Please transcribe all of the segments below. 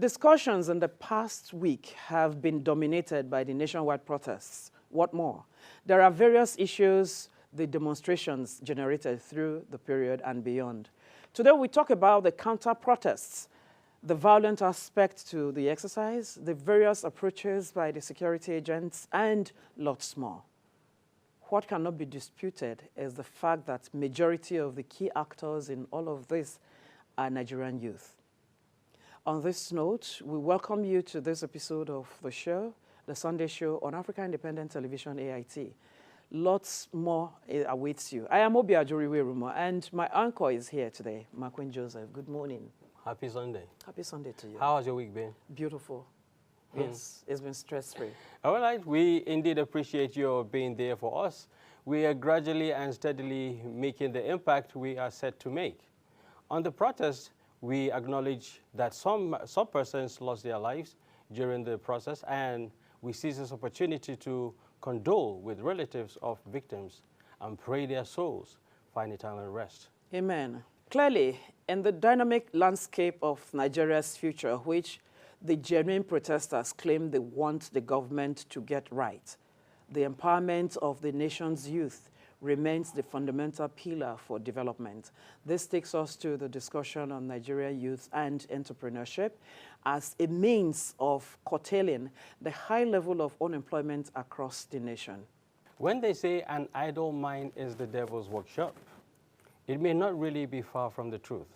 Discussions in the past week have been dominated by the nationwide protests. What more? There are various issues the demonstrations generated through the period and beyond. Today we talk about the counter-protests, the violent aspect to the exercise, the various approaches by the security agents, and lots more. What cannot be disputed is the fact that majority of the key actors in all of this are Nigerian youth. On this note, we welcome you to this episode of the show, the Sunday show on Africa Independent Television, AIT. Lots more awaits you. I am Obi Ajuriwe-Rumo, and my anchor is here today, Marquin Joseph. Good morning. Happy Sunday. Happy Sunday to you. How has your week been? Beautiful. It's been stress-free. All right, we indeed appreciate your being there for us. We are gradually and steadily making the impact we are set to make. On the protest, we acknowledge that some persons lost their lives during the process, and we seize this opportunity to condole with relatives of victims and pray their souls find eternal rest. Amen. Clearly, in the dynamic landscape of Nigeria's future, which the genuine protesters claim they want the government to get right, the empowerment of the nation's youth remains the fundamental pillar for development. This takes us to the discussion on Nigeria youth and entrepreneurship as a means of curtailing the high level of unemployment across the nation. When they say an idle mind is the devil's workshop, it may not really be far from the truth.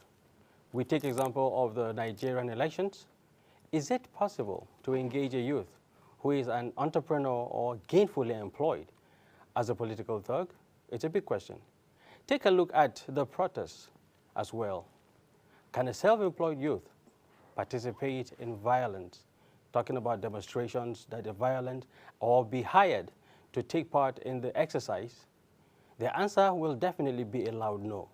We take example of the Nigerian elections. Is it possible to engage a youth who is an entrepreneur or gainfully employed as a political thug? It's a big question. Take a look at the protests as well. Can a self-employed youth participate in violence, talking about demonstrations that are violent, or be hired to take part in the exercise? The answer will definitely be a loud no.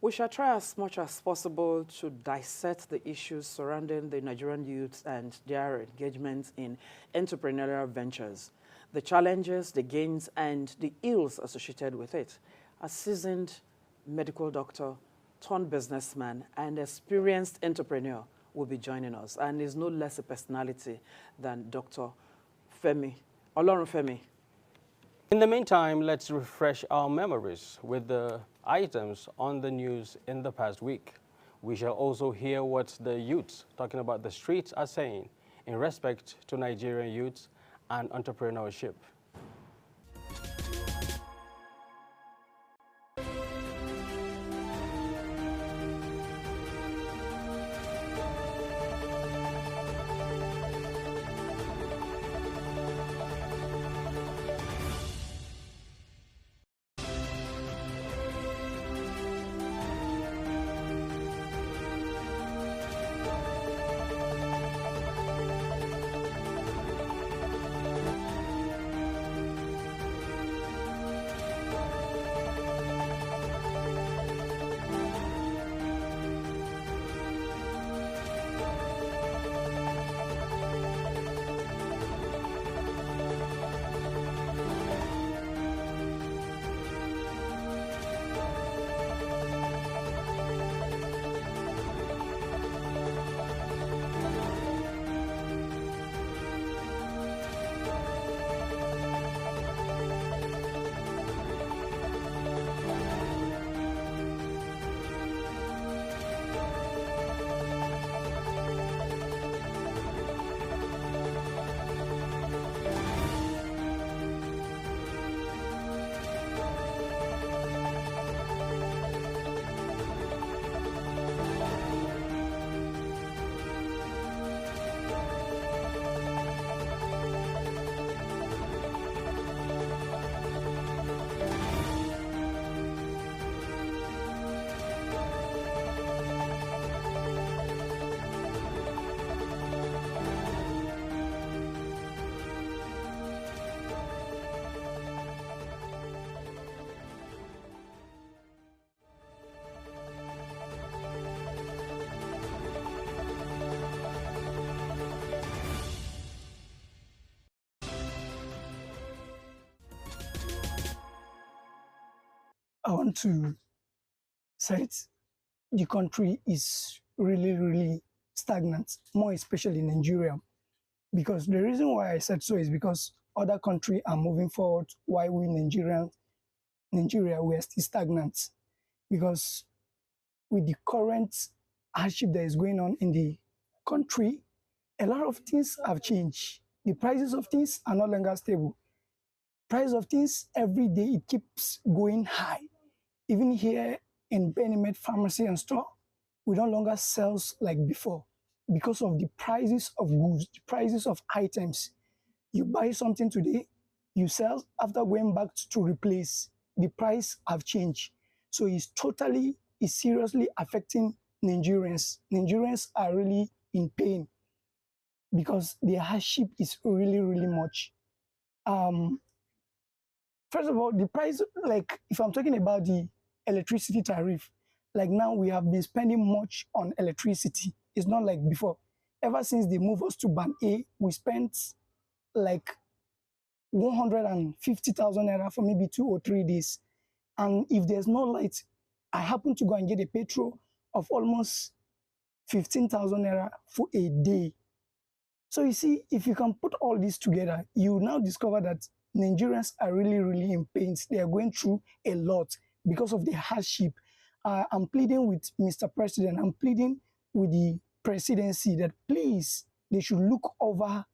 We shall try as much as possible to dissect the issues surrounding the Nigerian youth and their engagement in entrepreneurial ventures, the challenges, the gains, and the ills associated with it. A seasoned medical doctor, turned businessman, and experienced entrepreneur will be joining us, and is no less a personality than Dr. Femi, Olorunfemi. In the meantime, let's refresh our memories with the items on the news in the past week. We shall also hear what the youths talking about the streets are saying in respect to Nigerian youths and entrepreneurship. I want to say it, the country is really, really stagnant, more especially Nigeria. Because the reason why I said so is because other countries are moving forward while Nigeria, we are still stagnant. Because with the current hardship that is going on in the country, a lot of things have changed. The prices of things are no longer stable. Price of things every day it keeps going high. Even here in Benimed Pharmacy and Store, we no longer sell like before because of the prices of goods, the prices of items. You buy something today, you sell after going back to replace. The price have changed. So it's seriously affecting Nigerians. Nigerians are really in pain because the hardship is really, really much. First of all, the price, like if I'm talking about the electricity tariff, like now we have been spending much on electricity. It's not like before. Ever since they moved us to Band A, we spent like 150,000 naira for maybe 2 or 3 days. And if there's no light, I happen to go and get a petrol of almost 15,000 naira for a day. So you see, if you can put all this together, you now discover that Nigerians are really, really in pain. They are going through a lot because of the hardship. I'm pleading with Mr. President, I'm pleading with the presidency that please, they should look over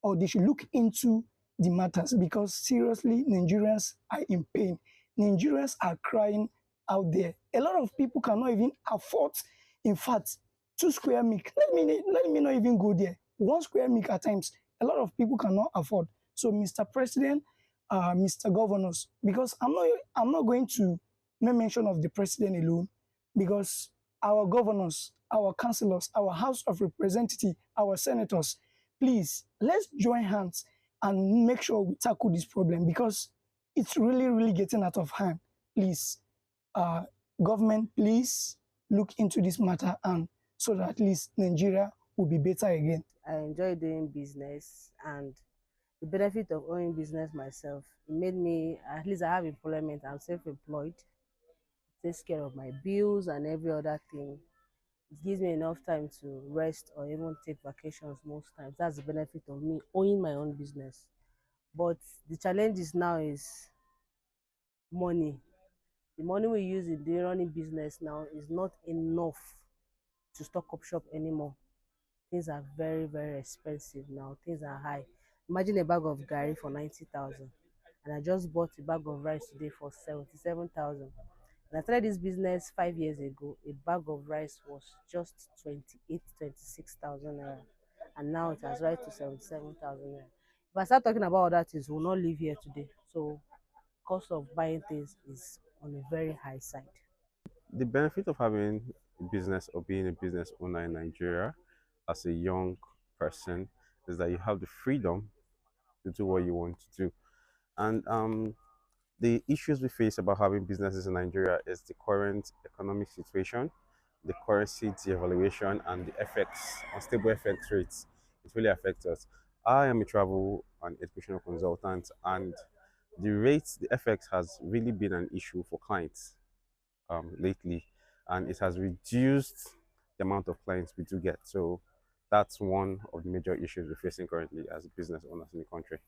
or they should look into the matters because seriously, Nigerians are in pain. Nigerians are crying out there. A lot of people cannot even afford, in fact, 2 square milk. Let me not even go there. 1 square milk at times, a lot of people cannot afford. So, Mr. President, Mr. Governors, because I'm not going to make mention of the president alone, because our governors, our councillors, our House of Representatives, our senators, please, let's join hands and make sure we tackle this problem because it's really, really getting out of hand. Please, government, please look into this matter and so that at least Nigeria will be better again. I enjoy doing business, and the benefit of owning business myself, it made me, at least I have employment, I'm self-employed, takes care of my bills and every other thing. It gives me enough time to rest or even take vacations most times. That's the benefit of me owning my own business. But the challenge is now is money. The money we use in the running business now is not enough to stock up shop anymore. Things are very, very expensive now. Things are high. Imagine a bag of garri for 90,000, and I just bought a bag of rice today for 77,000. And I started this business 5 years ago. A bag of rice was just 26,000 naira, and now it has rise to 77,000 naira. If I start talking about other things, we'll not live here today. So, cost of buying things is on a very high side. The benefit of having a business or being a business owner in Nigeria as a young person is that you have the freedom to do what you want to do. And the issues we face about having businesses in Nigeria is the current economic situation, the currency devaluation, and the effects, unstable FX rates. It really affects us. I am a travel and educational consultant, and the FX has really been an issue for clients lately, and it has reduced the amount of clients we do get. So that's one of the major issues we're facing currently as business owners in the country.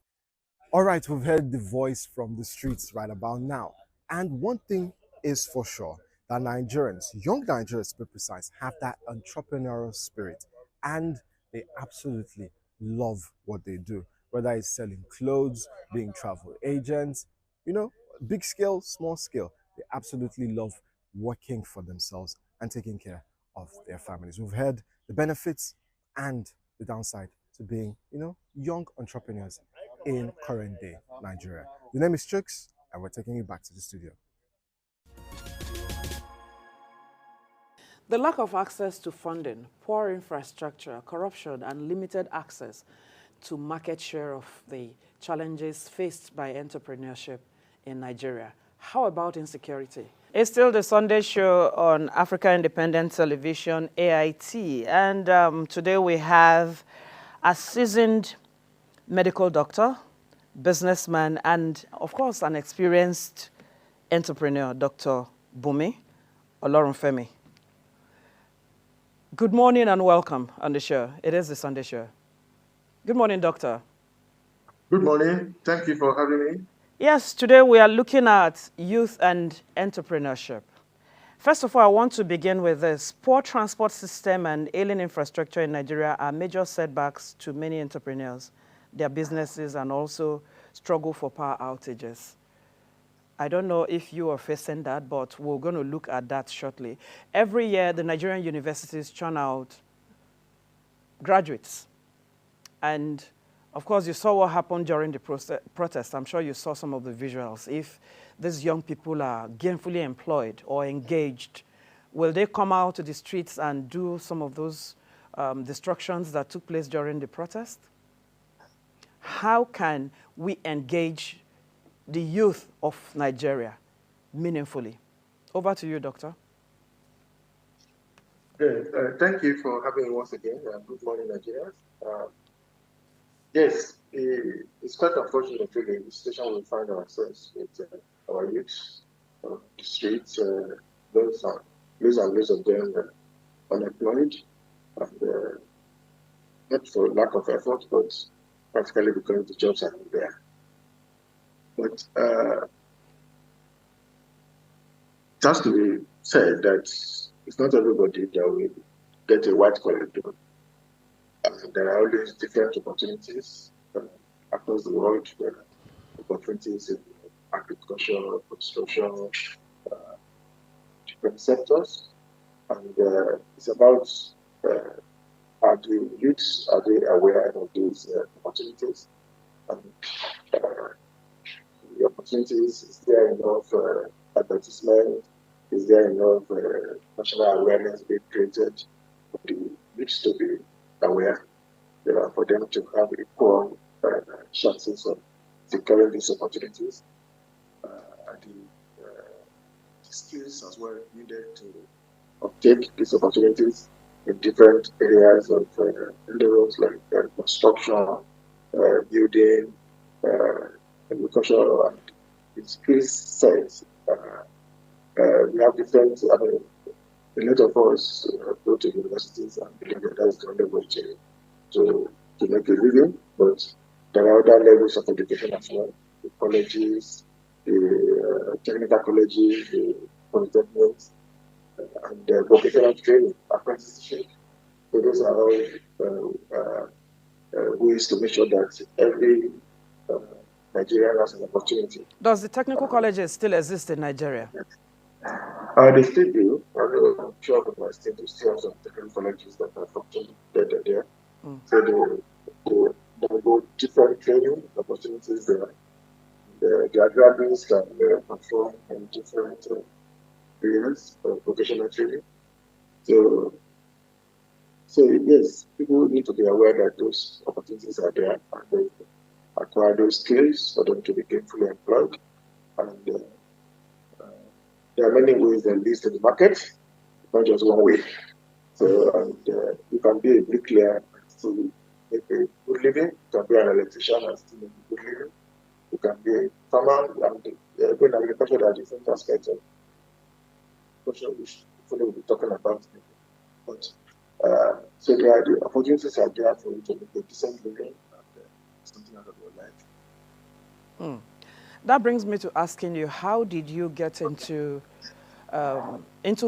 All right, we've heard the voice from the streets right about now. And one thing is for sure, that Nigerians, young Nigerians to be precise, have that entrepreneurial spirit and they absolutely love what they do. Whether it's selling clothes, being travel agents, big scale, small scale, they absolutely love working for themselves and taking care of their families. We've heard the benefits and the downside to being, young entrepreneurs in current day Nigeria. The name is Chooks, and we're taking you back to the studio. The lack of access to funding, poor infrastructure, corruption, and limited access to market share of the challenges faced by entrepreneurship in Nigeria. How about insecurity? It's still the Sunday show on Africa Independent Television, AIT, and today we have a seasoned medical doctor, businessman, and of course an experienced entrepreneur, Dr. Bunmi Olorunfemi. Good morning and welcome on the show. It is the Sunday show. Good morning, Doctor. Good morning. Thank you for having me. Yes, today we are looking at youth and entrepreneurship. First of all, I want to begin with this. Poor transport system and ailing infrastructure in Nigeria are major setbacks to many entrepreneurs, their businesses, and also struggle for power outages. I don't know if you are facing that, but we're going to look at that shortly. Every year, the Nigerian universities churn out graduates. And of course, you saw what happened during the protest. I'm sure you saw some of the visuals. If these young people are gainfully employed or engaged, will they come out to the streets and do some of those destructions that took place during the protest? How can we engage the youth of Nigeria meaningfully? Over to you, Doctor. Thank you for having me once again. Good morning, Nigerians. Yes, it's quite unfortunate, really, the situation we find ourselves with our youth on the streets. Those and loads of them unemployed, and not for lack of effort, but practically because the jobs are not there. But it has to be said that it's not everybody that will get a white collar job. There are always different opportunities across the world. There are opportunities in agriculture, construction, different sectors. And it's about are the youths, are they aware of these opportunities? And the opportunities, is there enough advertisement? Is there enough national awareness being created for the youths to be aware, for them to have equal chances of securing these opportunities, and the skills as well needed to obtake these opportunities in different areas of endeavors like construction, building, agriculture, and the skill sets. We have different, a lot of us go to universities and believe that that's the only way to make a living, but there are other levels of education as well. The colleges, the technical colleges, the polytechnics, and vocational training, apprenticeship. So those are all ways to make sure that every Nigerian has an opportunity. Does the technical colleges still exist in Nigeria? They still do. I'm sure that my state will still have some technical colleges that are functioning better there. So they go different training opportunities there. Their graduates can perform in different areas of vocational training. So yes, people need to be aware that those opportunities are there, and they acquire those skills for them to be gainfully employed. And there are many ways that leads to the market, not just one way. So you can be a bricklayer and still make a good living. You can be an electrician and still make a good living. You can be a farmer and doing agriculture. There are different aspects of agriculture which hopefully we'll be talking about. But so there are the opportunities are there for you to make a decent living and something out of your life. That brings me to asking you, how did you get into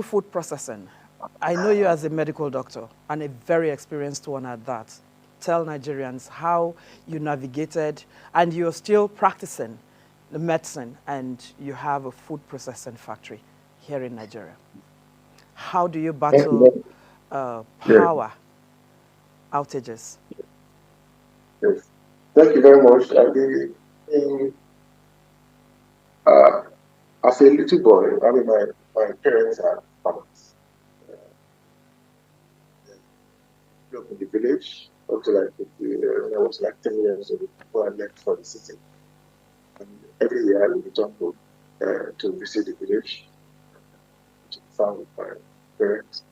food processing? I know you as a medical doctor and a very experienced one at that. Tell Nigerians how you navigated, and you're still practicing the medicine, and you have a food processing factory here in Nigeria. How do you battle power outages? Yes. Thank you very much. As a little boy, my parents are farmers. Grew up in the village up to when I was 10 years old before I left for the city. And every year I would return home to visit the village, to farm with my parents.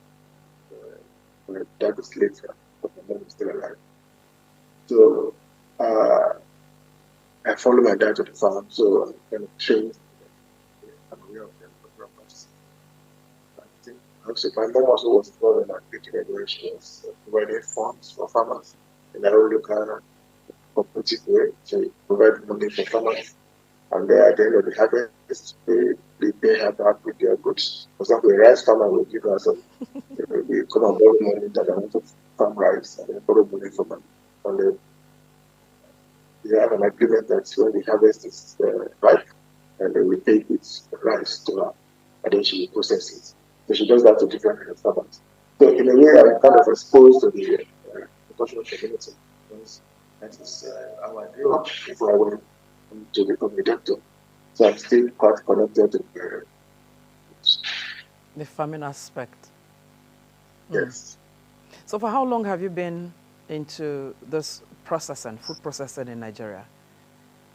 My dad is late, but my mom is still alive. So I followed my dad to the farm, so I kind of trained. I'm aware of them, So my mom also was involved in agriculture where she was providing funds for farmers in our local cooperative way. She provided money for farmers. And at the end of the harvest, they pay her back with their goods. For example, a rice farmer will give us we come and borrow money that I want to farm rice and then borrow money from them. And then they have an agreement that when the harvest is ripe, and then we pay with rice to her, and then she will process it. So she does that to different kind of farmers. So in a way, I'm kind of exposed to the agricultural community. That is how I grew up before I went to become a doctor. So I'm still quite connected to the farming aspect. Yes. So for how long have you been into this processing, food processing in Nigeria?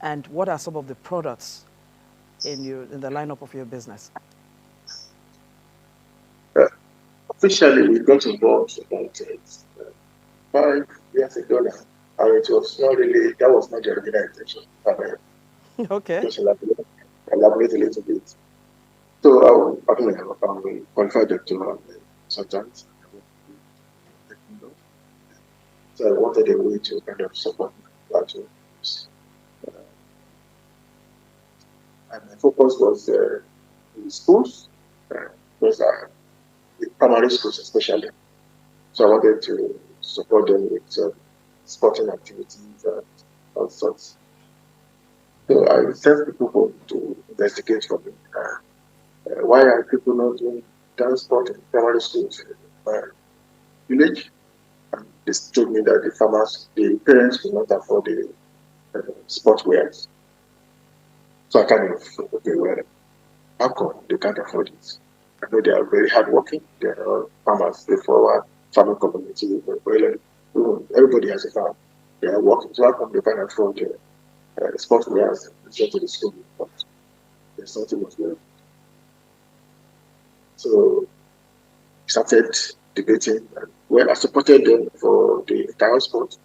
And what are some of the products in the lineup of your business? Officially, we got involved about 5 years ago now. And it was not really, that was not the original intention. Okay. Just elaborate a little bit. So I'm a qualified doctor consultant. So I wanted a way to kind of support my platforms. And my focus was in schools, those are the primary schools especially. So I wanted to support them with sporting activities and all sorts. So I sent people to investigate for me. Why are people not doing dance sport in primary schools in my village? And they told me that the parents could not afford the sport wears. So I kind of, okay, well, how come they can't afford it? I know they are very hardworking. They are farmers. They follow farming community. Everybody has a farm. They are working. So how come they can't afford the sport wears and send to the school? But there's something was there. So we started debating. Well, I supported them for the entire sport.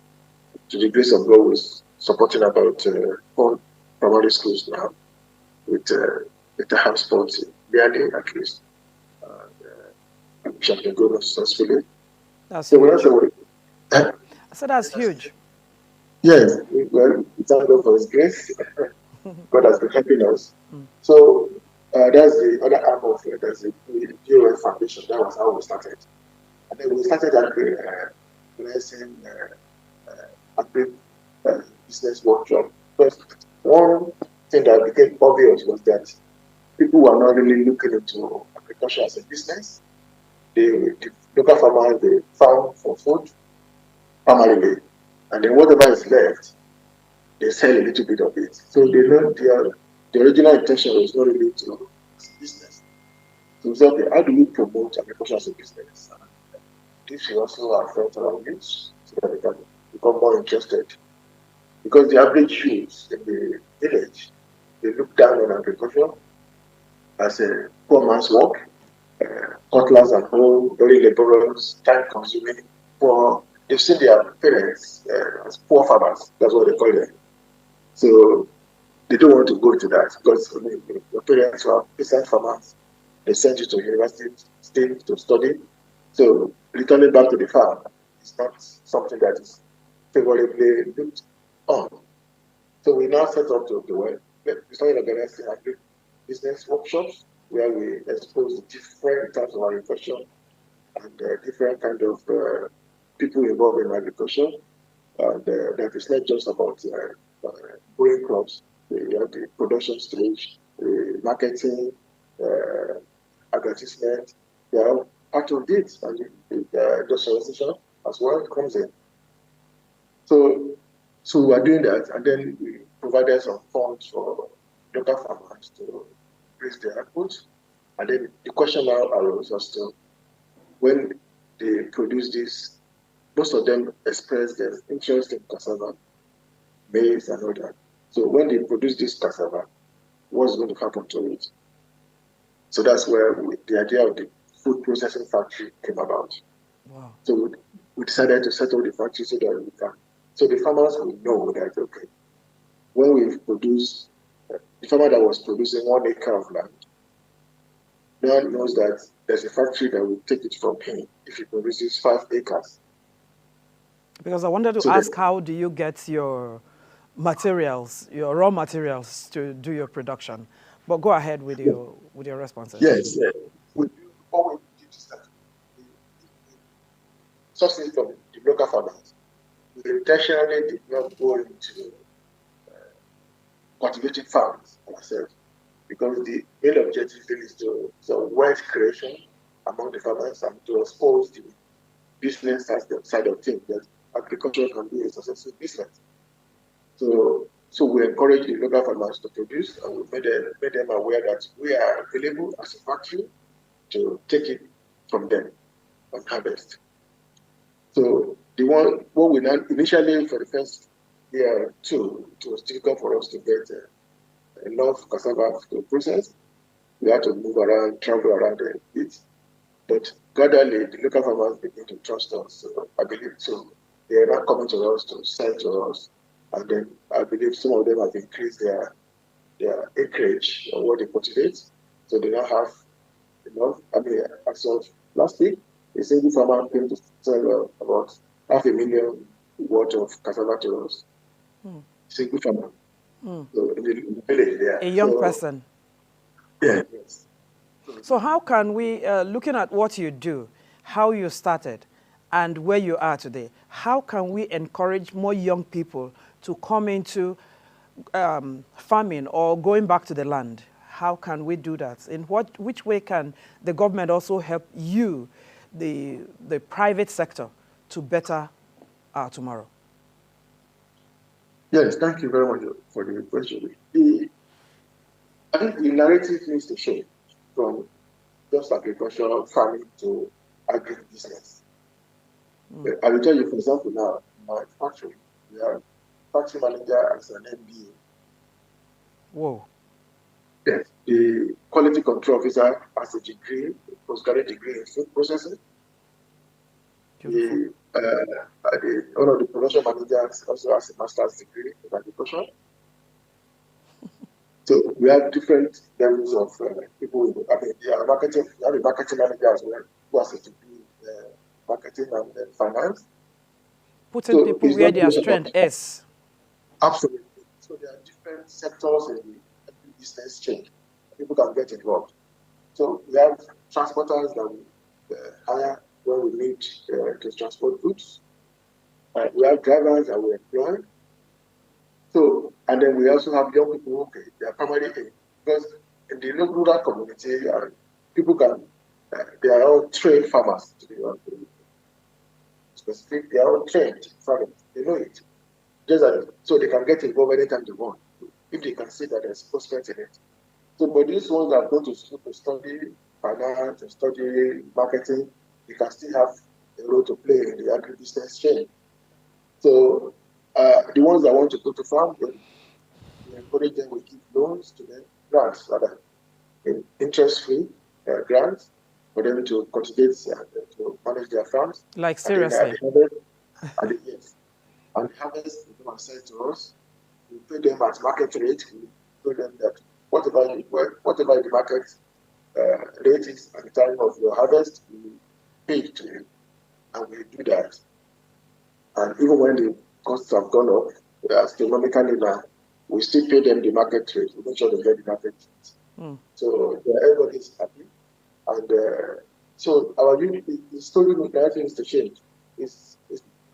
To the grace of God, was supporting about 4 primary schools now with the house sports yearly at least. Which have been going successfully. That's so huge. I said that's huge. Yes, well, it's out of His grace. God has been helping us. So that's the other arm of it. There's the POF Foundation. That was how we started. And then we started at the blessing business workshop. Because one thing that became obvious was that people were not really looking into agriculture as a business. The local farmers, they farm for food primarily, and then whatever is left, they sell a little bit of it. So they know the original intention was not really to business. So we said, okay, how do we promote agriculture as a business? And this will also affect our youth so that they can become more interested. Because the average youth in the village, they look down on agriculture as a poor man's work. Cutlass and home, very laborious, time consuming, poor. They've seen their parents as poor farmers, that's what they call them. So they don't want to go into that because your parents are peasant farmers. They send you to university to study. So returning back to the farm is not something that is favorably looked on. So we now set up to we started organizing business workshops where we expose the different types of agriculture and different kind of people involved in agriculture. And that is not just about growing crops. We have the production stage, the marketing, advertisement. They are part of it, and the industrialization as well comes in. So we are doing that, and then we provided some funds for local farmers to raise their output. And then the question now arose as to when they produce this, most of them express their interest in cassava, maize, and all that. So when they produce this cassava, what's going to happen to it? So that's where the idea of the food processing factory came about. Wow. So we decided to set up the factory so that we can. So the farmers will know that, okay, when we produce, the farmer that was producing 1 acre of land no one knows that there's a factory that will take it from him if he produces 5 acres. Because I wanted to ask, how do you get your materials, your raw materials, to do your production? But go ahead with your responses. Yes, we do always do this that subsidy from the local farmers. We intentionally did not go into cultivating farms ourselves, because the main objective is to wealth creation among the farmers and to expose the business side of things, that agriculture can be a successful business. So we encourage the local farmers to produce, and we made them aware that we are available as a factory to take it from them and harvest. So what we done initially for the first year or two, it was difficult for us to get enough cassava to process. We had to move around, travel around a bit. But gradually, the local farmers begin to trust us. So I believe so. They are now coming to us to sell to us. And then I believe some of them have increased their acreage or what they cultivate. So they now have enough. I mean, as of last week, a single farmer came to sell about 500,000 worth of cassava to us. Single farmer. So in the village there. A young person. Yeah, yes. So how can we, looking at what you do, how you started, and where you are today, how can we encourage more young people to come into farming or going back to the land? How can we do that? In which way can the government also help you, the private sector, to better our tomorrow? Yes, thank you very much for the question. I think the narrative needs to change from just agricultural farming to agribusiness. I will tell you, for example, now, in my factory, we have factory manager as an MBA. Whoa. Yes, the quality control officer has a degree, postgraduate degree in food processing. One of the production managers also has a master's degree in agriculture. So we have different levels of people. I mean, we have a marketing manager as well, who has a degree in marketing and finance. Putting people where their strength is. Absolutely. So there are different sectors in the business chain. People can get involved. So we have transporters that we hire when we need to transport goods. We have drivers that we employ. So, and then we also have young people, okay, they are primarily because in the rural community, people they are all trained farmers, to be honest. Specific, they are all trained farmers, they know it. Just that, so they can get involved anytime they want, if they can see that there's prospect in it. So, but these ones that go to school to study finance, to study marketing, they can still have a role to play in the agribusiness chain. So, the ones that want to go to farm, we encourage them, we give loans to them, grants rather, interest-free grants for them to cultivate to manage their farms. Like seriously? And the harvest, they come and sell to us. We pay them at market rate. We tell them that whatever the market rate is at the time of your harvest, we pay it to you, and we do that. And even when the costs have gone up, astronomically now, we still pay them the market rate. We make sure they get the market rate. So everybody is happy. And so our unit is slowly things to change.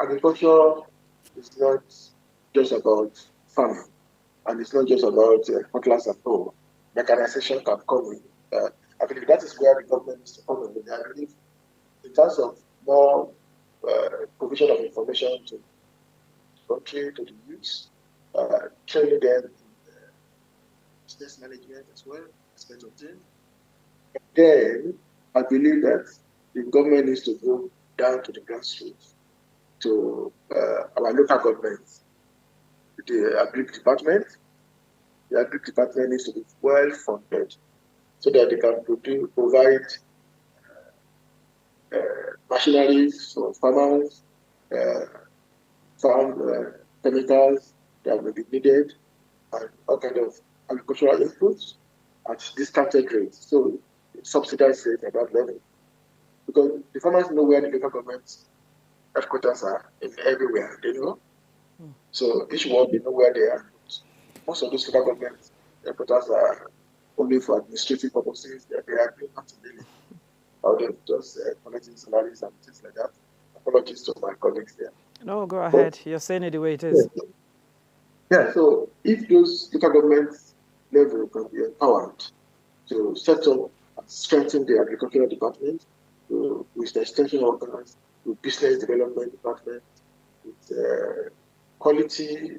Agriculture is not just about farming, and it's not just about cutlass and hoe. Mechanization can come in. I believe that is where the government is to come in. I believe in terms of more provision of information to the country, to the youth, training them in business management as well, aspect of things. Then I believe that the government needs to go down to the grassroots, to our local governments, the agric department. The agric department needs to be well funded so that they can provide machineries for farmers, farm chemicals that will be needed, and all kinds of agricultural inputs at discounted rates. So subsidized rate at that level. Because the farmers know where the local government headquarters are in everywhere, they know. So each one, they know where they are. Most of those local government headquarters are only for administrative purposes. They are doing nothing really. Or they're just collecting salaries and things like that. Apologies to my colleagues there. No, go ahead. You're saying it the way it is. Yeah, so if those local government level can be empowered to set up and strengthen the agricultural department, with the extension organs, with business development department, with quality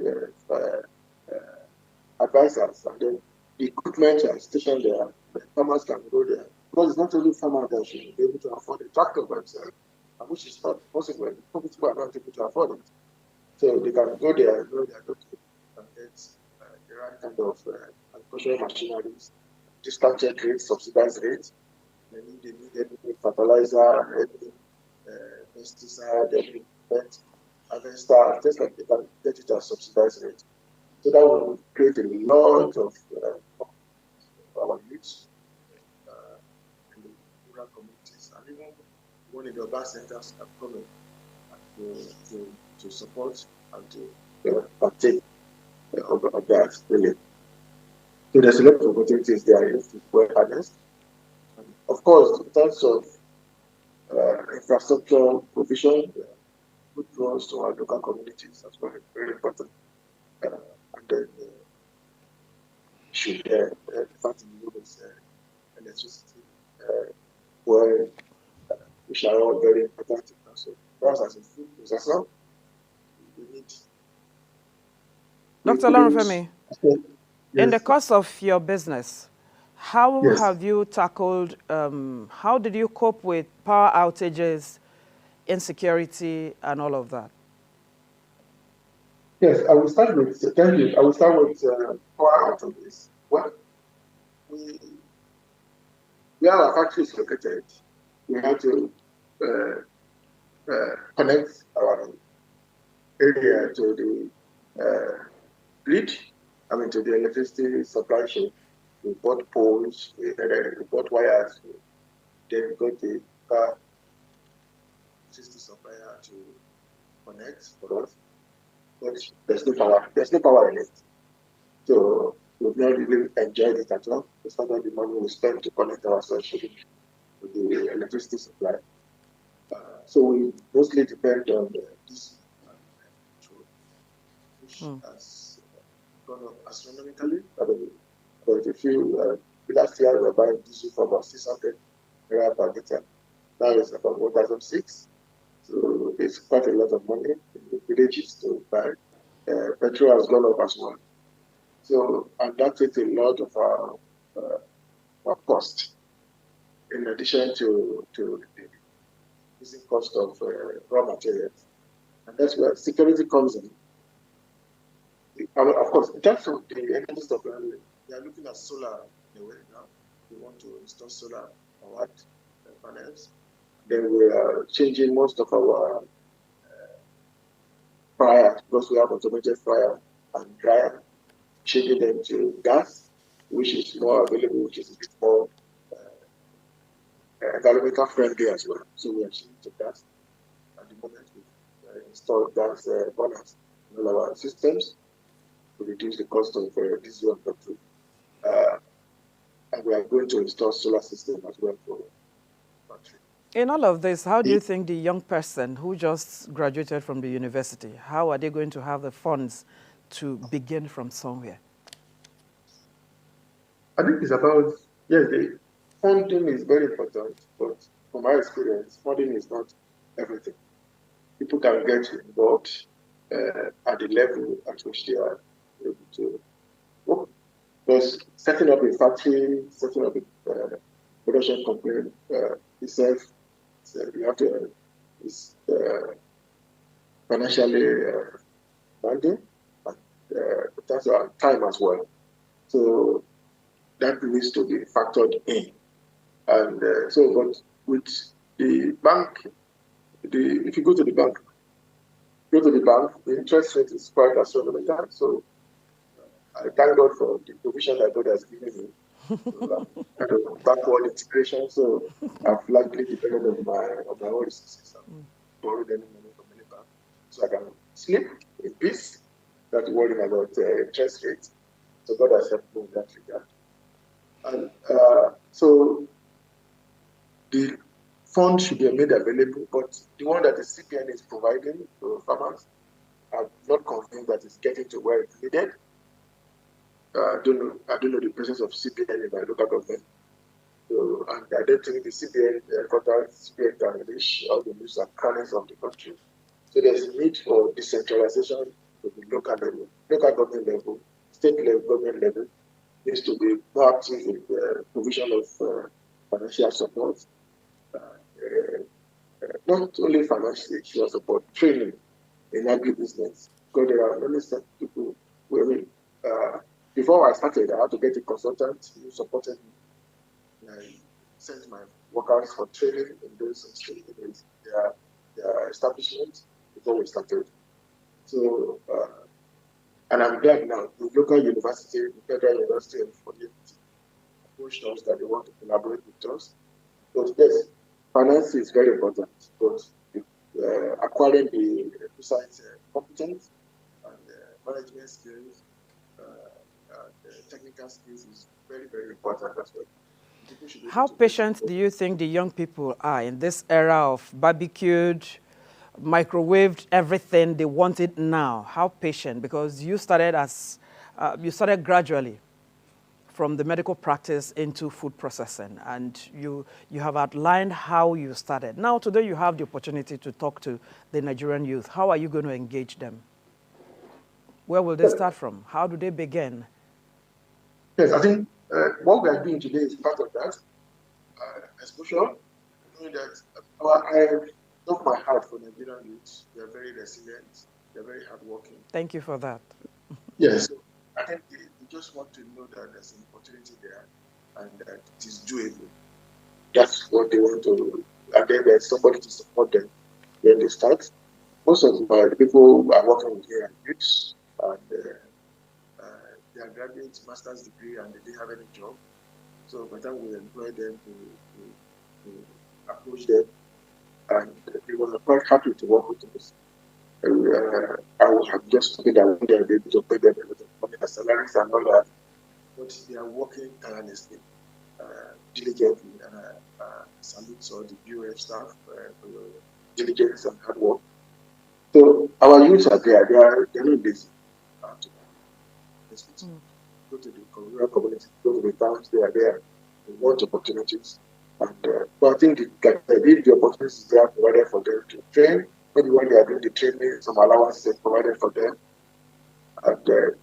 advisors, and then the equipment are stationed there, the farmers can go there. Because it's not only farmers that should be able to afford a tractor by themselves, which is not possible. People are not able to afford it. So they can go there and know they are going to get the right kind of agricultural machineries, discounted rates, subsidized rates. They need any fertilizer, any pesticide, any pet harvester, just like they can get it at subsidized rate. So that will create a lot of our youth in the rural communities, and even one of the urban centers are coming to support and to partake of that, really. So there's a lot of opportunities there if it's well harnessed. Of course, in terms of infrastructure provision, good roads to our local communities, that's very important. And then should the fact is electricity, well, which are all very important. So for us as a food processor, we need. Dr. Olorunfemi, in the course of your business, how have you tackled, how did you cope with power outages, insecurity, and all of that? Yes, I will start with, thank you. I will start with power outages. Well, where our factory is located, we have to connect our area to the grid, to the electricity supply chain. We bought poles, we bought wires, then we got the electricity supplier to connect for us. But there's no power in it. So we've not really enjoyed it at all. It's not all the money we spend to connect ourselves to the electricity supply. So we mostly depend on the diesel and petrol, which has gone up astronomically. But if you, last year we were buying diesel for about 600 naira per liter. Now it's about 1,006. So it's quite a lot of money in the villages to buy. Petrol has gone up as well. So, and that takes a lot of our cost, in addition to the increasing cost of raw materials. And that's where security comes in. Of course, in terms of the energy supply, we are looking at solar in a way now. We want to install solar powered panels. Then we are changing most of our fryer, because we have automated fryer and dryer, changing them to gas, which is more available, which is a bit more environmental friendly as well. So we are changing to gas. At the moment, we install gas burners in all our systems to reduce the cost of diesel and petrol. And we are going to install solar system as well for battery. In all of this, how do you think the young person who just graduated from the university, how are they going to have the funds to begin from somewhere? I think it's about, the funding is very important, but from my experience, funding is not everything. People can get involved at the level at which they are able to work. Because setting up a factory, setting up a production company itself, you have to, it's financially demanding, but that's our time as well. So that needs to be factored in. And but with the bank, if you go to the bank, the interest rate is quite astronomical. So I thank God for the provision that God has given me Kind of backward integration, so I've largely depended on my own resources and borrowed any money from any bank, so I can sleep in peace, not worrying about interest rates. So God has helped me in that regard. And so the fund should be made available, but the one that the CBN is providing to farmers, I'm not convinced that it's getting to where it's needed. I don't know the presence of CBN in my local government. So, and I don't think the CBN CBN can reach all the nooks and crannies of the country. So there's a need for decentralization to the local level, local government level, state level, government level needs to be more active in the provision of financial support, not only financial support, training in agribusiness. Because there are many people who, before I started, I had to get a consultant who supported me. I sent my workers for training in those their establishments before we started. So, and I'm glad now the local university, the Federal University of Union, approached us that they want to collaborate with us. But yes, finance is very important, but acquiring the requisite competence and management skills and technical skills is very, very important as well. How patient do you think the young people are in this era of barbecued, microwaved everything? They want it now. How patient? Because you started you started gradually from the medical practice into food processing, and you have outlined how you started. Now today you have the opportunity to talk to the Nigerian youth. How are you going to engage them? Where will they start from? How do they begin? Yes, I think what we are doing today is part of that exposure, knowing that I love my heart for Nigerian youth. They are very resilient. They are very hardworking. Thank you for that. Yes, so I think they just want to know that there's an opportunity there and that it is doable. That's what they want to do. And then there's somebody to support them. Then they start. Most of the people are working with here are youths, and they are graduates, master's degree, and they didn't have any job. So by the time we employ them to approach them, and they were quite happy to work with us. I would have just paid them, they are able to pay them a lot of money, their salaries and all that. But they are working tirelessly, diligently, and salute all the BOF staff for your diligence and hard work. So our youths are there, they're not lazy. Go to the rural community, go to the towns, they are there. They want opportunities. And but I think if the opportunities they are provided for them to train, maybe when they are doing the training, some allowances are provided for them. And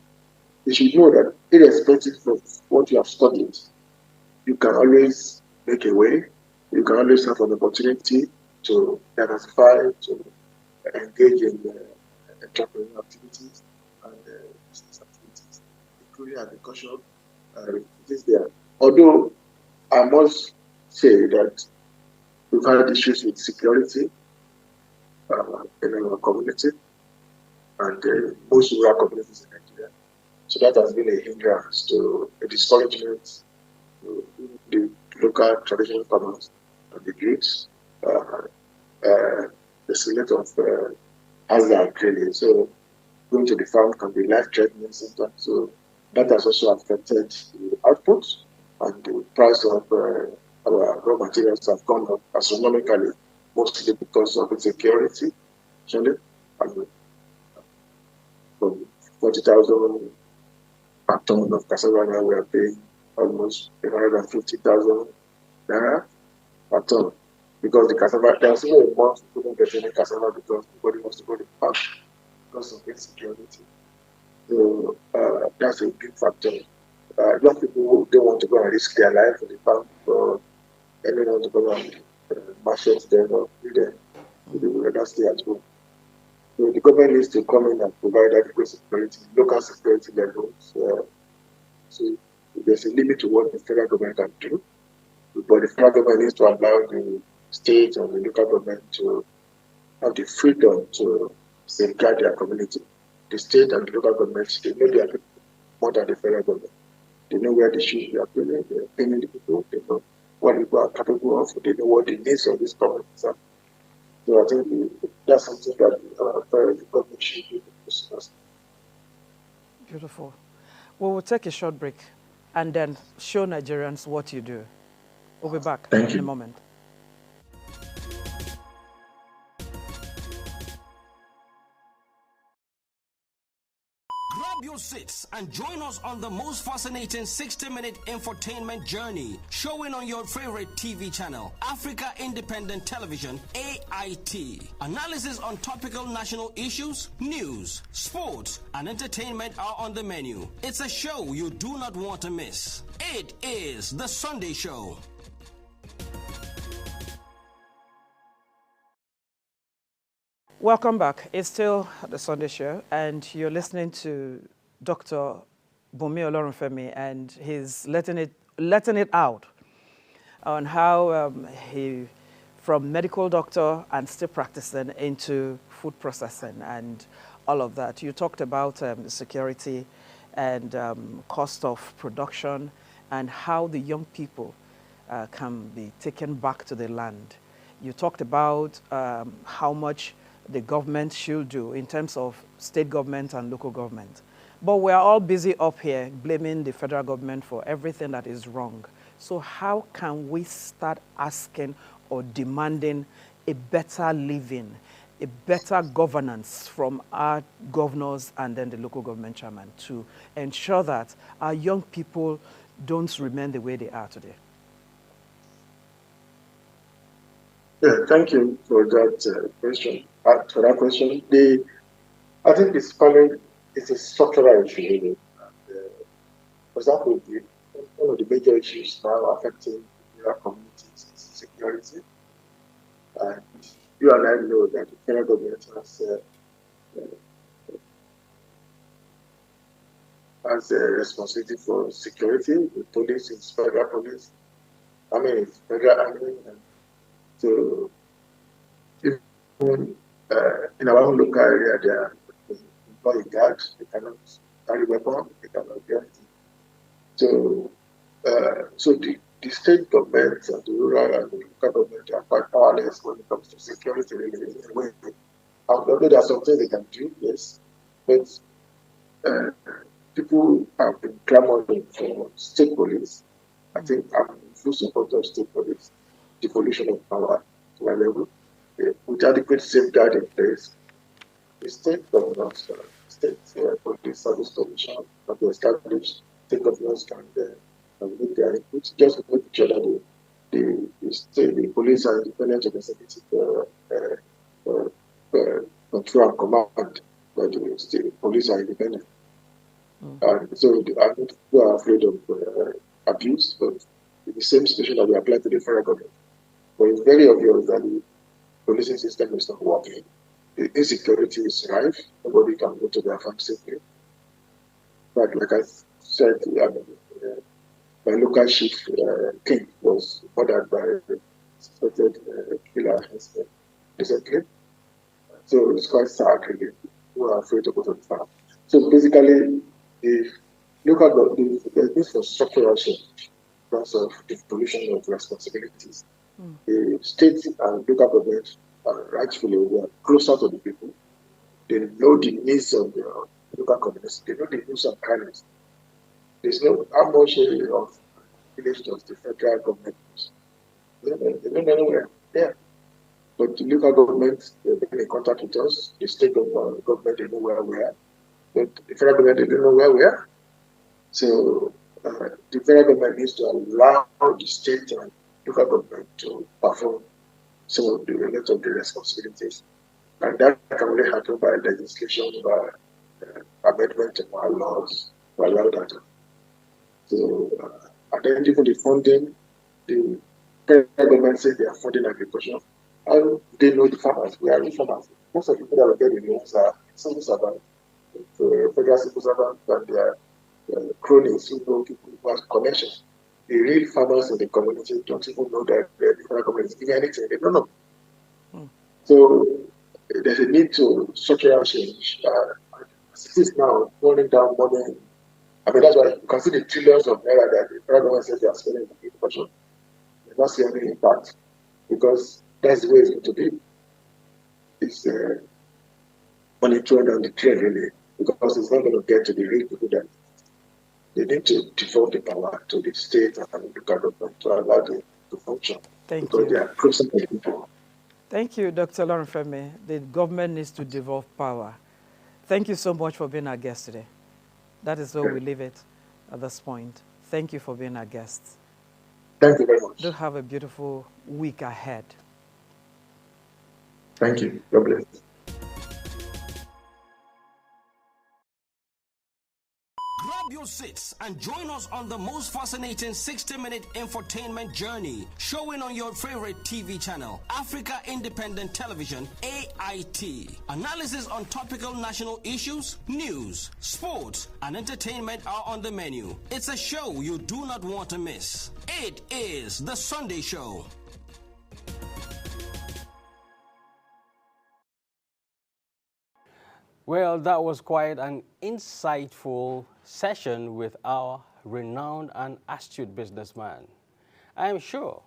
they should know that irrespective of what you have studied, you can always make a way. You can always have an opportunity to diversify, to engage in entrepreneurial activities and business activities, including agriculture. It is there. Although I must say that we've had issues with security in our community and most rural communities in Nigeria. So that has been a hindrance to a discouragement to the local traditional farmers and the youths. There's a lot of hazard training. So going to the farm can be life-threatening sometimes. So that has also affected the output, and the price of our raw materials have gone up astronomically, mostly because of insecurity. Actually, from 40,000 per ton of cassava, now we are paying almost 150,000 naira per ton. Because the cassava, there's no amount we couldn't get any cassava because nobody wants to go to the farm because of insecurity. So that's a big factor. Young people don't want to go and risk their life in the farm, or anyone to go and machete them or do them. They would rather stay at home. So the government needs to come in and provide adequate security, local security levels. So there's a limit to what the federal government can do, but the federal government needs to allow the state and the local government to have the freedom to safeguard their community. The state and the local government, they know their people more than the federal government. They know where they should be appealing. They're paying the people. They know what people are capable of. They know what the needs of these communities are. So I think that's something that the government should do. Beautiful. Well, we'll take a short break and then show Nigerians what you do. We'll be back in a moment. Grab your seats and join us on the most fascinating 60-minute infotainment journey, showing on your favorite TV channel, Africa Independent Television, AIT. Analysis on topical national issues, news, sports, and entertainment are on the menu. It's a show you do not want to miss. It is The Sunday Show. Welcome back. It's still The Sunday Show, and you're listening to Dr. Bunmi Olorunfemi, and he's letting it out on how he, from medical doctor and still practicing, into food processing and all of that. You talked about security and cost of production and how the young people can be taken back to the land. You talked about how much the government should do in terms of state government and local government. But we're all busy up here blaming the federal government for everything that is wrong. So how can we start asking or demanding a better living, a better governance from our governors and then the local government chairman to ensure that our young people don't remain the way they are today? Yeah, thank you for that question. I think it's a structural issue. Really. For example, one of the major issues now affecting our communities is security. And you and I know that the federal government has a responsibility for security. The police is federal police. It's federal army. So, even in our own local area, they employ guards. They cannot carry weapons. They cannot do anything. So, the state government and the rural and the local government are quite powerless when it comes to security. In a way, although there are some things they can do, yes, but people have been clamoring for state police. I think I'm in full support of state police. Devolution of power to a level with adequate safeguard in place. The state governors, state police service commission have been established. State governors can make their input just to make sure that the police are independent of executive control and command, but the police are independent. And so people are afraid of abuse, but in the same situation that we apply to the federal government. But it's very obvious that the policing system is not working. The insecurity is rife. Nobody can go to their farm safely. But like I said, my local chief king was ordered by a suspected killer recently. So it's quite sad, really. People are afraid to go to the farm. So basically, the need for structural change in terms of the devolution of responsibilities. The state and local government are rightfully closer to the people. They know the needs of the local communities. They know the needs of kindness. There's no how much of village does the federal government use. They don't know anywhere. Yeah. But the local government, they've been in contact with us. The state government, they know where we are. But the federal government, they don't know where we are. So the federal government needs to allow the state and local government to perform some of the lot of the responsibilities. And that can only happen by legislation, by amendment of our laws to allow that. So, and then even the funding, the federal government says they are funding agriculture. And they know the farmers. We are the farmers. Most of the people that are getting loans are civil servants, federal civil servants, and their cronies who know people who have connections. The real farmers in the community don't even know that the federal government is giving anything. They don't know. So there's a need to structural change. As it is now, running down money I mean, that's why you can see the trillions of naira that the federal government says they are spending on education. They not see any impact because that's the way it's going to be. It's monitored on the trend really, because it's not going to get to the real people that they need to devolve the power to the state and the government to allow them to function. Thank because you. they are closing the people. Thank you, Dr. Olorunfemi. The government needs to devolve power. Thank you so much for being our guest today. That is where we leave it at this point. Thank you for being our guest. Thank you very much. Do have a beautiful week ahead. Thank you. God bless. Grab your seats and join us on the most fascinating 60-minute infotainment journey, showing on your favorite TV channel, Africa Independent Television, AIT. Analysis on topical national issues, news, sports, and entertainment are on the menu. It's a show you do not want to miss. It is The Sunday Show. Well, that was quite an insightful session with our renowned and astute businessman. I am sure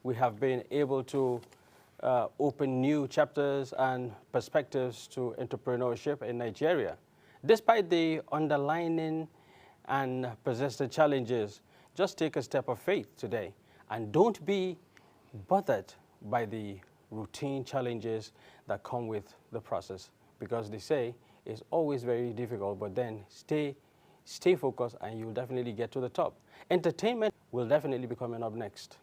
we have been able to open new chapters and perspectives to entrepreneurship in Nigeria. Despite the underlying and persistent challenges, just take a step of faith today and don't be bothered by the routine challenges that come with the process, because they say it's always very difficult, but then stay focused and you'll definitely get to the top. Entertainment will definitely be coming up next.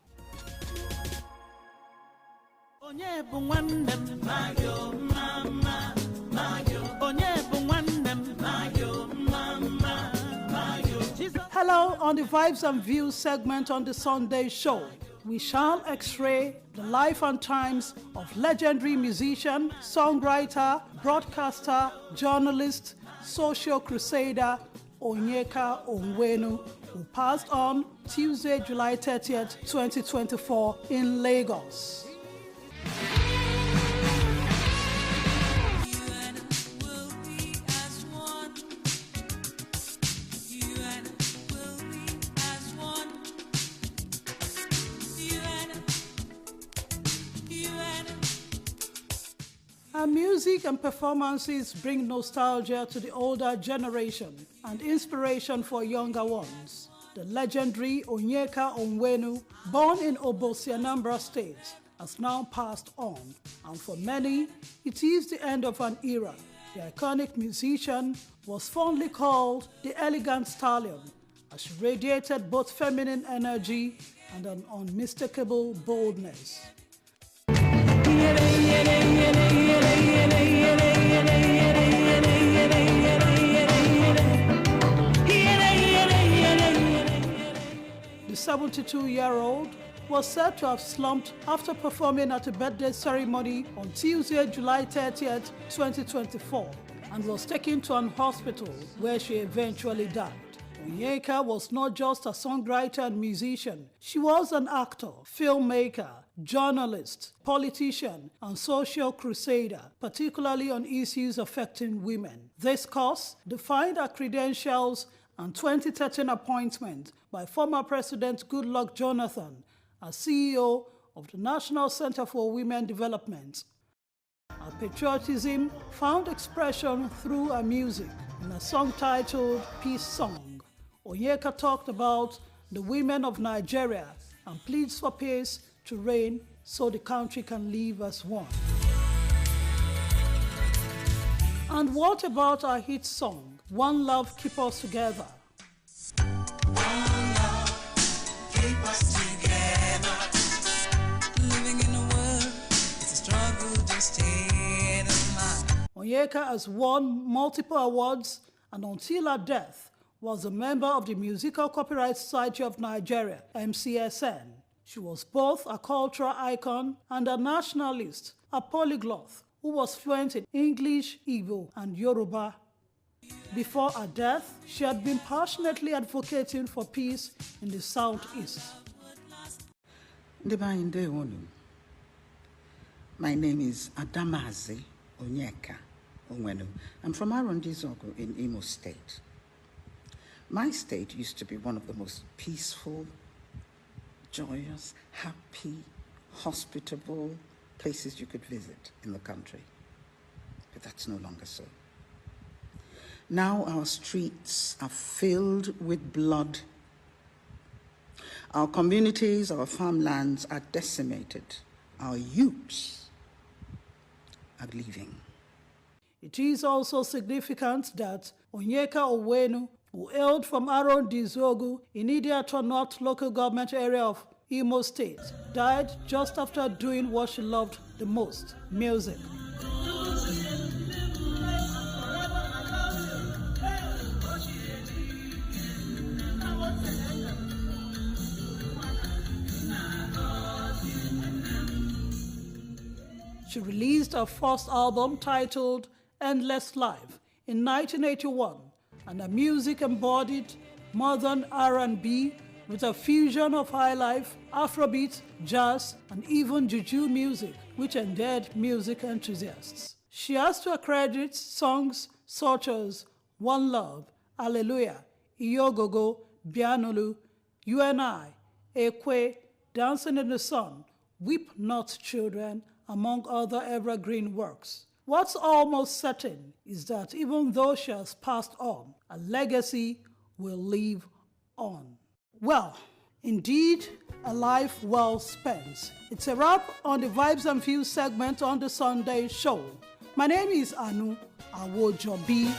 Hello, on the Vibes and Views segment on the Sunday Show, we shall x-ray the life and times of legendary musician, songwriter, broadcaster, journalist, social crusader, Onyeka Onwenu, who passed on Tuesday, July 30th, 2024 in Lagos. Her music and performances bring nostalgia to the older generation and inspiration for younger ones. The legendary Onyeka Onwenu, born in Obosi, Anambra State, has now passed on, and for many, it is the end of an era. The iconic musician was fondly called the Elegant Stallion, as she radiated both feminine energy and an unmistakable boldness. The 72-year-old was said to have slumped after performing at a birthday ceremony on Tuesday, July 30th, 2024, and was taken to an hospital where she eventually died. Onyeka was not just a songwriter and musician. She was an actor, filmmaker, journalist, politician, and social crusader, particularly on issues affecting women. This course defined her credentials and 2013 appointment by former President Goodluck Jonathan as CEO of the National Center for Women Development. Her patriotism found expression through her music in a song titled Peace Song. Onyeka talked about the women of Nigeria and pleads for peace to reign so the country can live as one. And what about our hit song, One Love Keep Us Together? One love, keep us together. Living in a world, it's a struggle to stay alive. Onyeka has won multiple awards and until her death was a member of the Musical Copyright Society of Nigeria, MCSN. She was both a cultural icon and a nationalist, a polyglot who was fluent in English, Igbo, and Yoruba. Before her death, she had been passionately advocating for peace in the Southeast. My name is Adamazi Onyeka Onwenu. I'm from Arondizogo in Imo State. My state used to be one of the most peaceful, joyous, happy, hospitable places you could visit in the country. But that's no longer so. Now our streets are filled with blood. Our communities, our farmlands are decimated. Our youths are leaving. It is also significant that Onyeka Owenu, who hailed from Aron Dizogu in Idiato North local government area of Imo State, died just after doing what she loved the most, music. She released her first album titled Endless Life in 1981, and her music embodied modern R&B with a fusion of highlife, Afrobeat, jazz, and even juju music, which endeared music enthusiasts. She has to her credit songs such as One Love, Hallelujah, Iyogogo, Bianolu, You and I, Ekwe, Dancing in the Sun, Weep Not Children, among other evergreen works. What's almost certain is that even though she has passed on, a legacy will live on. Well, indeed, a life well spent. It's a wrap on the Vibes and Views segment on the Sunday show. My name is Anu Awojobi.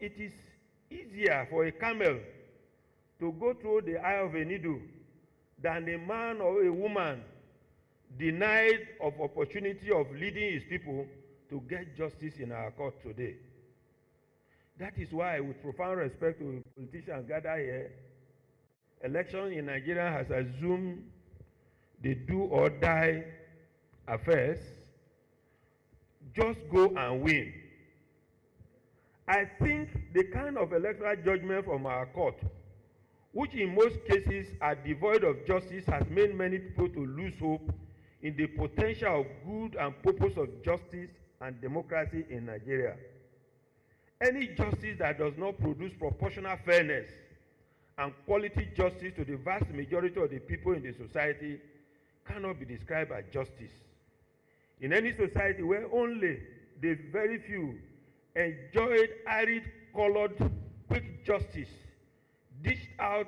It is easier for a camel to go through the eye of a needle than a man or a woman denied of opportunity of leading his people to get justice in our court today. That is why, with profound respect to politicians gathered here, election in Nigeria has assumed the do or die affairs. Just go and win. I think the kind of electoral judgment from our court, which in most cases are devoid of justice, has made many people to lose hope in the potential of good and purpose of justice and democracy in Nigeria. Any justice that does not produce proportional fairness and quality justice to the vast majority of the people in the society cannot be described as justice. In any society where only the very few enjoyed arid-colored quick justice dished out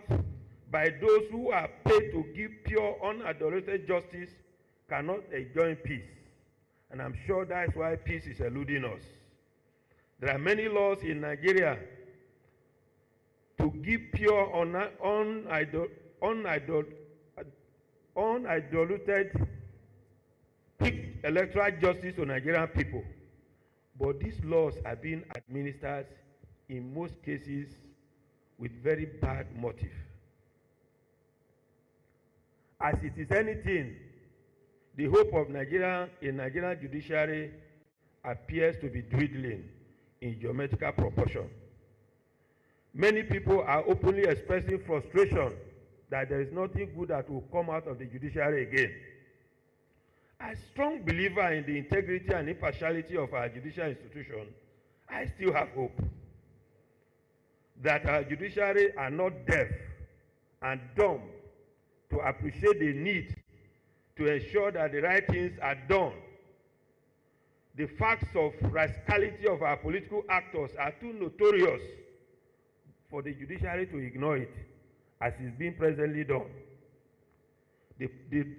by those who are paid to give pure, unadulterated justice cannot enjoy peace. And I'm sure that's why peace is eluding us. There are many laws in Nigeria to give pure, unadulterated quick electoral justice to Nigerian people. But these laws are being administered in most cases with very bad motive. As it is anything, the hope of Nigeria in Nigerian judiciary appears to be dwindling in geometrical proportion. Many people are openly expressing frustration that there is nothing good that will come out of the judiciary again. As a strong believer in the integrity and impartiality of our judicial institution, I still have hope that our judiciary are not deaf and dumb to appreciate the need to ensure that the right things are done. The facts of rascality of our political actors are too notorious for the judiciary to ignore it, as is being presently done. The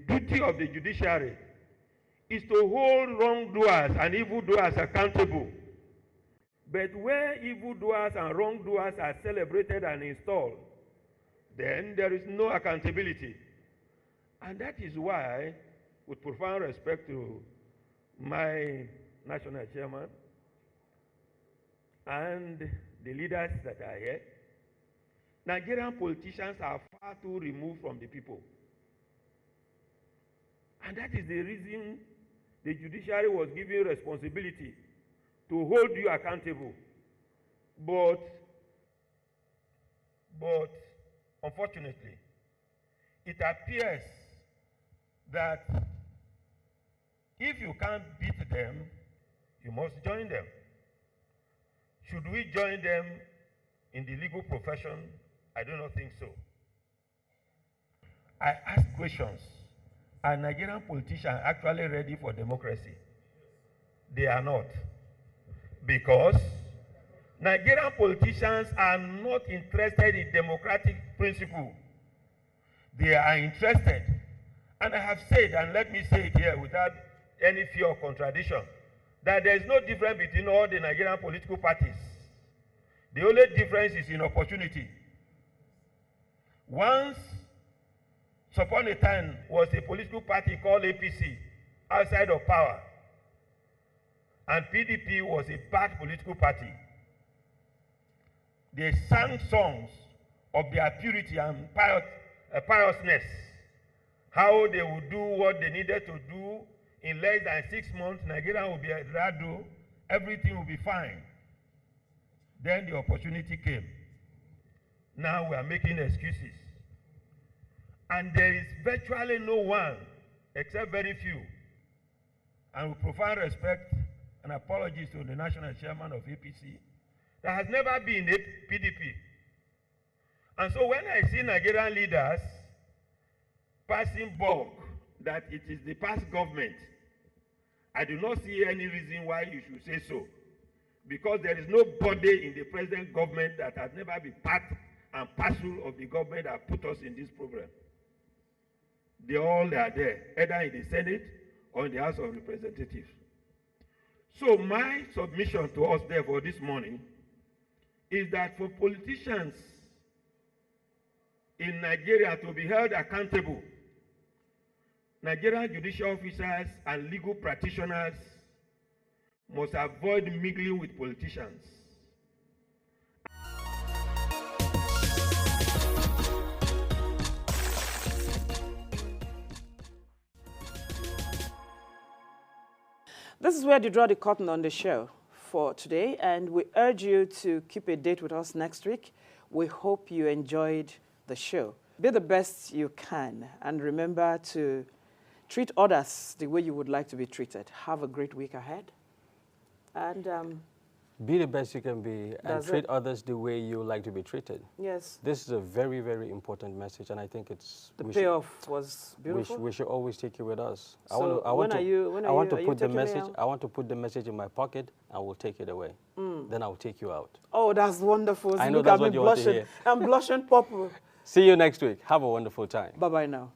duty of the judiciary is to hold wrongdoers and evildoers accountable. But where evildoers and wrongdoers are celebrated and installed, then there is no accountability. And that is why, with profound respect to my national chairman, and the leaders that are here, Nigerian politicians are far too removed from the people. And that is the reason the judiciary was given responsibility to hold you accountable. But unfortunately, it appears that if you can't beat them, you must join them. Should we join them in the legal profession? I do not think so. I ask questions. Are Nigerian politicians actually ready for democracy? They are not. Because Nigerian politicians are not interested in democratic principle. They are interested, and I have said, and let me say it here without any fear of contradiction, that there is no difference between all the Nigerian political parties. The only difference is in opportunity. Once upon a time was a political party called APC outside of power, and PDP was a bad political party. They sang songs of their purity and piousness, how they would do what they needed to do in less than 6 months. Nigeria will be a rado, everything will be fine. Then the opportunity came. Now we are making excuses. And there is virtually no one, except very few, and with profound respect and apologies to the national chairman of APC, that has never been a PDP. And so when I see Nigerian leaders passing bulk that it is the past government, I do not see any reason why you should say so. Because there is nobody in the present government that has never been part and parcel of the government that put us in this problem. They all are there, either in the Senate or in the House of Representatives. So my submission to us therefore this morning is that for politicians in Nigeria to be held accountable, Nigerian judicial officers and legal practitioners must avoid mingling with politicians. This is where they draw the curtain on the show for today, and we urge you to keep a date with us next week. We hope you enjoyed the show. Be the best you can, and remember to treat others the way you would like to be treated. Have a great week ahead. And be the best you can be and treat it. others the way you like to be treated. Yes. This is a very, very important message, and I think it's... The payoff was beautiful. We should always take it with us. So I want to put the message in my pocket, and we'll take it away. Then I'll take you out. Oh, that's wonderful. I know Look that's at me what you want to blushing. hear. I'm blushing purple. See you next week. Have a wonderful time. Bye-bye now.